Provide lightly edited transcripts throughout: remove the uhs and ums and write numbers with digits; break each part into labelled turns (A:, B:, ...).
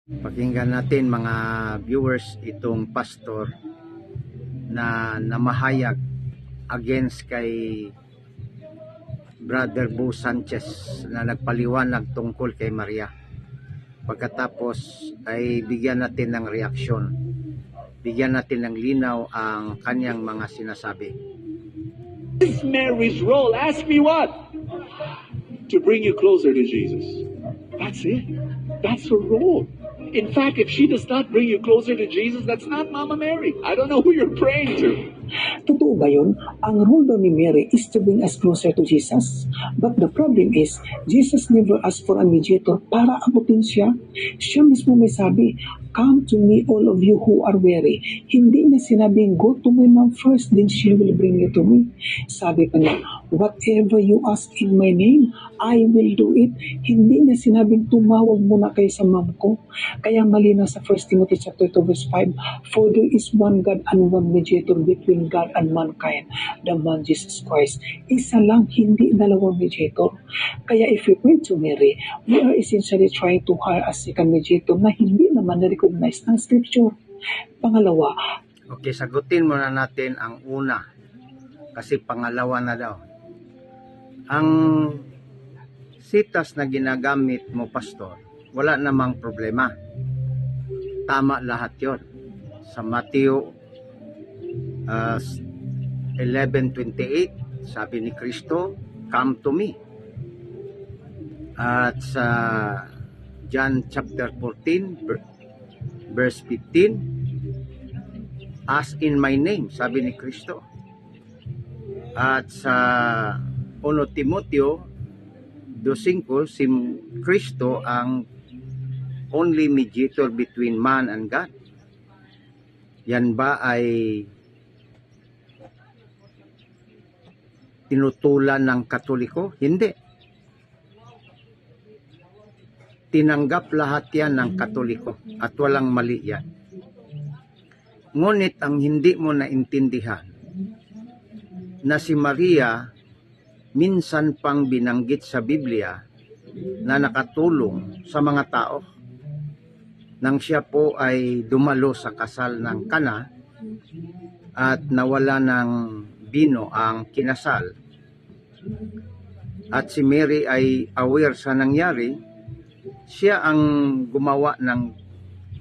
A: Pakinggan natin mga viewers itong pastor na namahayag against kay Brother Bo Sanchez na nagpaliwanag tungkol kay Maria. Pagkatapos ay bigyan natin ng reaksyon. Bigyan natin ng linaw ang kanyang mga sinasabi.
B: Is Mary's role? Ask me what? To bring you closer to Jesus. That's it. That's her role. In fact, if she does not bring you closer to Jesus, that's not Mama Mary. I don't know who you're praying to.
C: Totoo ba yun? Ang role daw ni Mary is to bring us closer to Jesus. But the problem is, Jesus never asked for a mediator para abutin siya. Siya mismo may sabi, "Come to me all of you who are weary." Hindi niya sinabing, "Go to my mom first, then she will bring you to me." Sabi pa niya, "Whatever you ask in my name, I will do it." Hindi niya sinabing, "Tumawag muna kayo sa mom ko." Kaya malinaw sa 1 Timothy chapter 2 verse 5, "For there is one God and one mediator between God and mankind, the man Jesus Christ." Isa lang, hindi dalawang mediator. Kaya if we pray to Mary, we are essentially trying to hire a second mediator na hindi naman na-recognize ng scripture. Pangalawa,
A: Okay, sagutin muna natin ang una kasi pangalawa na daw. Ang sitas na ginagamit mo, pastor, wala namang problema. Tama lahat yon. Sa Matthew 11:28, sabi ni Kristo, "Come to me." At sa John chapter 14 verse 15, "Ask in my name," sabi ni Kristo. At sa 1 Timoteo 2:5, si Kristo ang only mediator between man and God. Yan ba ay tinutulan ng Katoliko? Hindi. Tinanggap lahat yan ng Katoliko at walang mali yan. Ngunit ang hindi mo naintindihan na si Maria minsan pang binanggit sa Biblia na nakatulong sa mga tao nang siya po ay dumalo sa kasal ng Kana at nawala ng bino ang kinasal. At si Mary ay aware sa nangyari, siya ang gumawa ng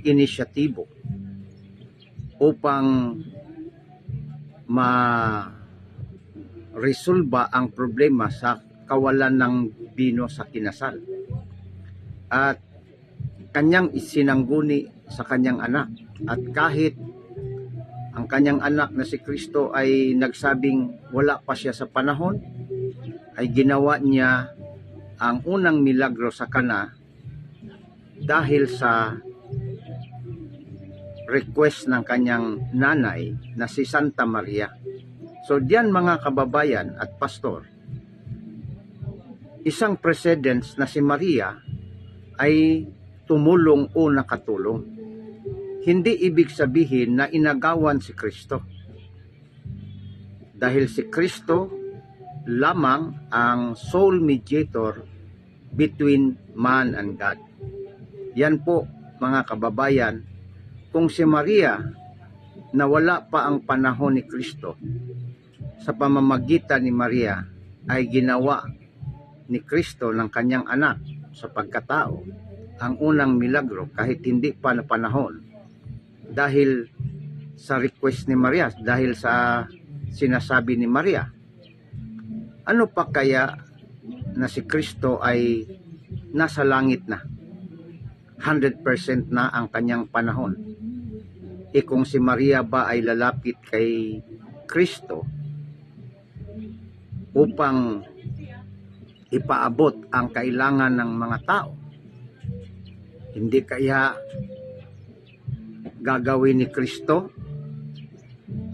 A: inisyatibo upang ma-resolba ang problema sa kawalan ng bino sa kinasal. At kanyang isinangguni sa kanyang anak. At kahit ang kanyang anak na si Kristo ay nagsabing wala pa siya sa panahon, ay ginawa niya ang unang milagro sa Kana dahil sa request ng kanyang nanay na si Santa Maria. So diyan mga kababayan at pastor, isang precedence na si Maria ay tumulong o nakatulong. Hindi ibig sabihin na inagawan si Kristo. Dahil si Kristo lamang ang sole mediator between man and God. Yan po mga kababayan, kung si Maria na wala pa ang panahon ni Kristo, sa pamamagitan ni Maria ay ginawa ni Kristo ng kanyang anak sa pagkatao ang unang milagro kahit hindi pa na panahon dahil sa request ni Maria, dahil sa sinasabi ni Maria. Ano pa kaya na si Kristo ay nasa langit na, 100% na ang kanyang panahon? E kung si Maria ba ay lalapit kay Kristo upang ipaabot ang kailangan ng mga tao, hindi kaya gagawin ni Kristo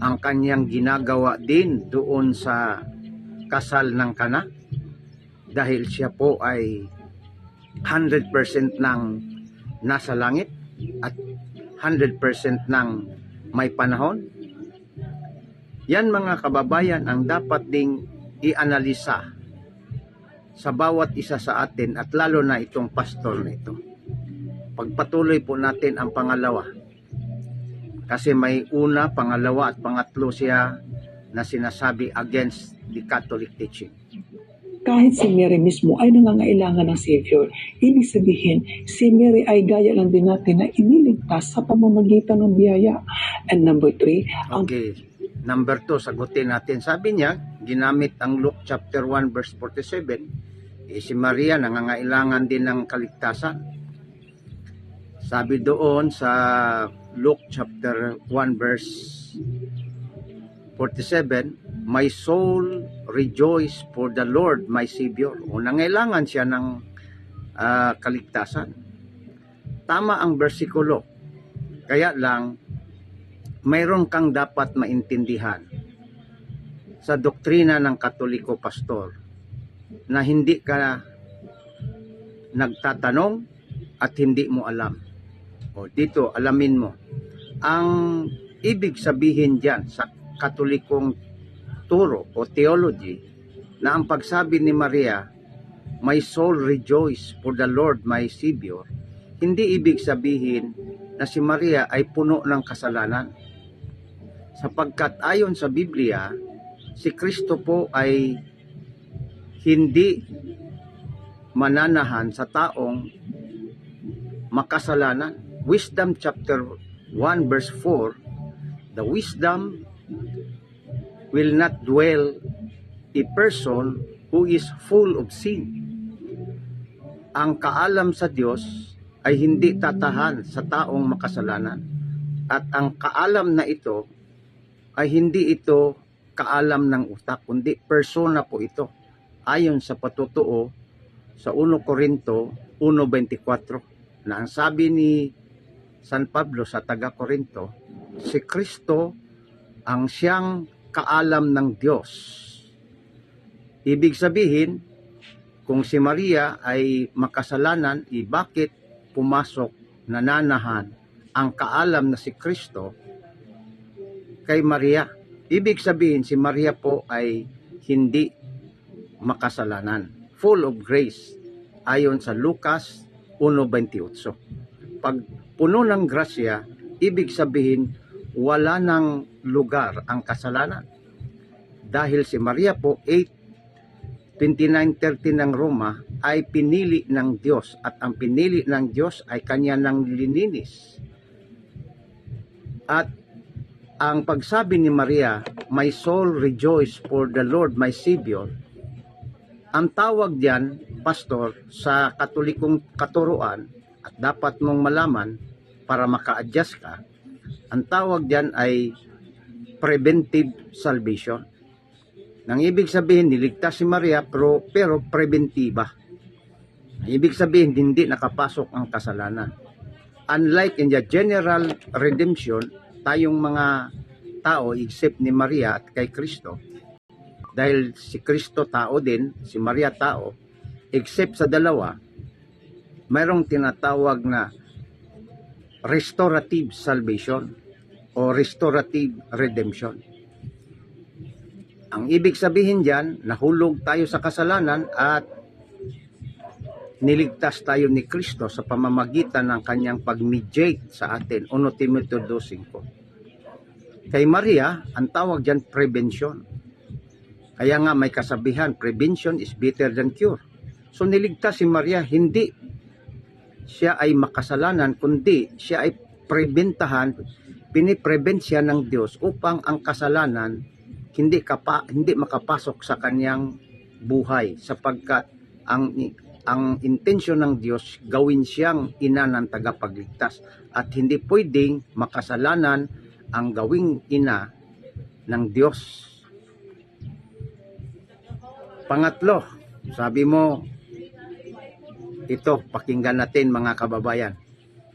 A: ang kanyang ginagawa din doon sa kasal ng Kana? Dahil siya po ay 100% nang nasa langit at 100% nang may panahon. Yan mga kababayan ang dapat ding ianalisa sa bawat isa sa atin at lalo na itong pastor na ito. pagpatuloy po natin ang pangalawa. Kasi may una, pangalawa at pangatlo siya na sinasabi against the Catholic teaching.
C: Kahit si Mary mismo ay nangangailangan ng Savior, ibig sabihin, si Mary ay gaya lang din natin na iniligtas sa pamamagitan ng biyaya. And number 3, ang
A: Okay. Number 2, sagutin natin. Sabi niya, ginamit ang Luke chapter 1 verse 47, si Maria nangangailangan din ng kaligtasan. Sabi doon sa Luke chapter 1 verse 47, my soul rejoice for the Lord my Savior. O nangailangan siya ng kaligtasan. Tama ang bersikulo. Kaya lang, mayroon kang dapat maintindihan sa doktrina ng Katoliko pastor na hindi ka nagtatanong at hindi mo alam. O dito, alamin mo. Ang ibig sabihin dyan sa Katolikong turo o theology na ang pagsabi ni Maria, my soul rejoice for the Lord my Savior, hindi ibig sabihin na si Maria ay puno ng kasalanan. Sapagkat ayon sa Biblia, si Kristo po ay hindi mananahan sa taong makasalanan. Wisdom chapter 1 verse 4, the wisdom will not dwell a person who is full of sin. Ang kaalam sa Diyos ay hindi tatahan sa taong makasalanan. At ang kaalam na ito ay hindi ito kaalam ng utak, kundi persona po ito. Ayon sa patutuo sa 1 Corinto 1:24 na ang sabi ni San Pablo sa taga-Corinto, si Kristo ang siyang kaalam ng Diyos. Ibig sabihin, kung si Maria ay makasalanan, bakit pumasok, nananahan ang kaalam na si Kristo kay Maria? Ibig sabihin, si Maria po ay hindi makasalanan. Full of grace, ayon sa Lucas 1:28. Pag puno ng grasya, ibig sabihin, wala ng lugar ang kasalanan. Dahil si Maria po, 8:29-30 ng Roma, ay pinili ng Diyos. At ang pinili ng Diyos ay kanya nang lininis. At ang pagsabi ni Maria, my soul rejoice for the Lord my Savior, ang tawag diyan, pastor, sa Katolikong katuruan, at dapat mong malaman para maka-adjust ka, ang tawag diyan ay preventive salvation. Nang ibig sabihin, niligtas si Maria pero preventiba. Ibig sabihin, hindi nakapasok ang kasalanan. Unlike in the general redemption, tayong mga tao, except ni Maria at kay Kristo, dahil si Kristo tao din, si Maria tao, except sa dalawa, mayroong tinatawag na restorative salvation o restorative redemption. Ang ibig sabihin diyan, nahulog tayo sa kasalanan at niligtas tayo ni Kristo sa pamamagitan ng kanyang pag-mediate sa atin. 1 Timoteo 2:5. Kay Maria, ang tawag diyan prevention. Kaya nga may kasabihan, prevention is better than cure. So niligtas si Maria, hindi siya ay makasalanan, kundi siya ay preventahan, piniprevent siya ng Diyos upang ang kasalanan hindi makapasok sa kanyang buhay, sapagkat ang intensyon ng Diyos gawin siyang ina ng tagapagligtas, at hindi pwedeng makasalanan ang gawing ina ng Diyos. Pangatlo, sabi mo, ito, pakinggan natin mga kababayan.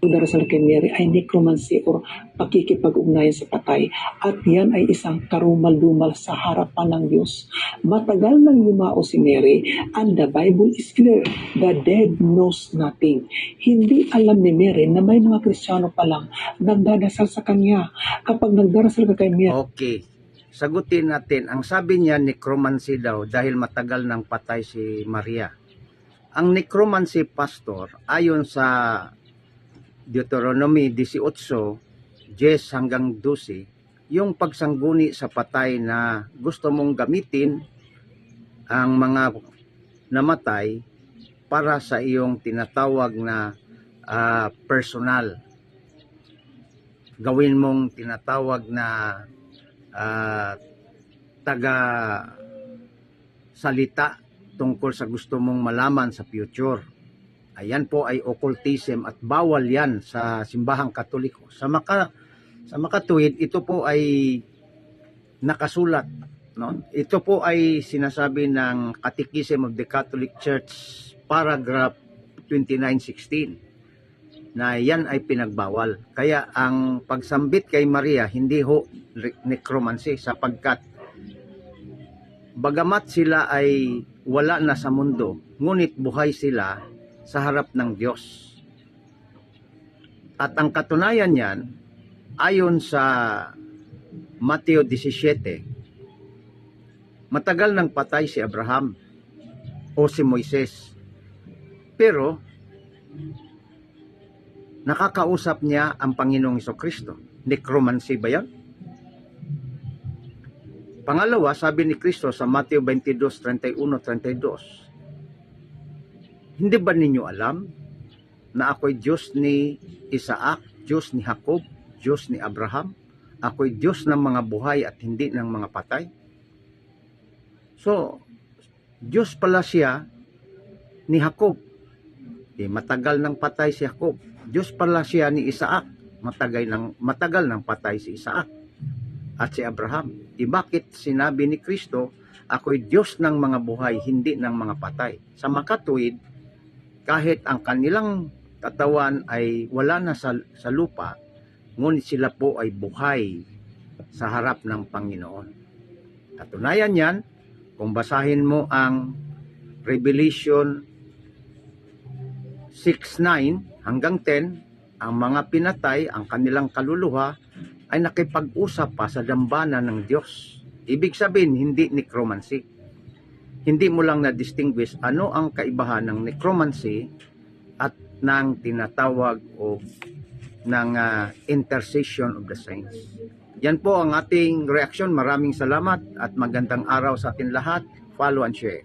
C: Ang darasal kay Mary ay necromancy o pakikipag-ugnayan sa patay, at yan ay isang karumal-dumal sa harapan ng Diyos. Matagal nang yumao si Mary, and the Bible is clear, the dead knows nothing. Hindi alam ni Mary na may mga Kristiyano pa lang nagdadasal sa kanya. Kapag nagdarasal ka kay Mary,
A: Okay, sagutin natin. Ang sabi niya, necromancy daw dahil matagal nang patay si Maria. Ang necromancy, pastor, ayon sa Deuteronomy 18, 10 hanggang 12, yung pagsangguni sa patay na gusto mong gamitin ang mga namatay para sa iyong tinatawag na personal. Gawin mong tinatawag na taga salita tungkol sa gusto mong malaman sa future. Ayan po ay occultism at bawal yan sa simbahang Katoliko. Sa makatuwid, ito po ay nakasulat. No? Ito po ay sinasabi ng Catechism of the Catholic Church, paragraph 2916, na yan ay pinagbawal. Kaya ang pagsambit kay Maria, hindi ho necromancy, sapagkat bagamat sila ay wala na sa mundo, ngunit buhay sila sa harap ng Diyos. At ang katunayan niyan, ayon sa Mateo 17, matagal nang patay si Abraham o si Moises. Pero, nakakausap niya ang Panginoong Hesukristo. Necromancy ba yan? Pangalawa, sabi ni Kristo sa Mateo 22:31-32, hindi ba ninyo alam na ako'y Diyos ni Isaac, Diyos ni Jacob, Diyos ni Abraham? Ako'y Diyos ng mga buhay at hindi ng mga patay. So, Diyos pala siya ni Jacob. Matagal nang patay si Jacob. Diyos pala siya ni Isaac. Matagal nang patay si Isaac at si Abraham. Bakit sinabi ni Kristo, ako'y Diyos ng mga buhay, hindi ng mga patay? Sa makatuwid, kahit ang kanilang katawan ay wala na sa lupa, ngunit sila po ay buhay sa harap ng Panginoon. Katunayan yan, kung basahin mo ang Revelation 6:9 hanggang 10, ang mga pinatay, ang kanilang kaluluwa, ay nakipag-usap pa sa dambana ng Diyos. Ibig sabihin, hindi necromancy. Hindi mo lang na-distinguish ano ang kaibahan ng necromancy at ng tinatawag o ng intercession of the saints. Yan po ang ating reaksyon. Maraming salamat at magandang araw sa atin lahat. Follow and share.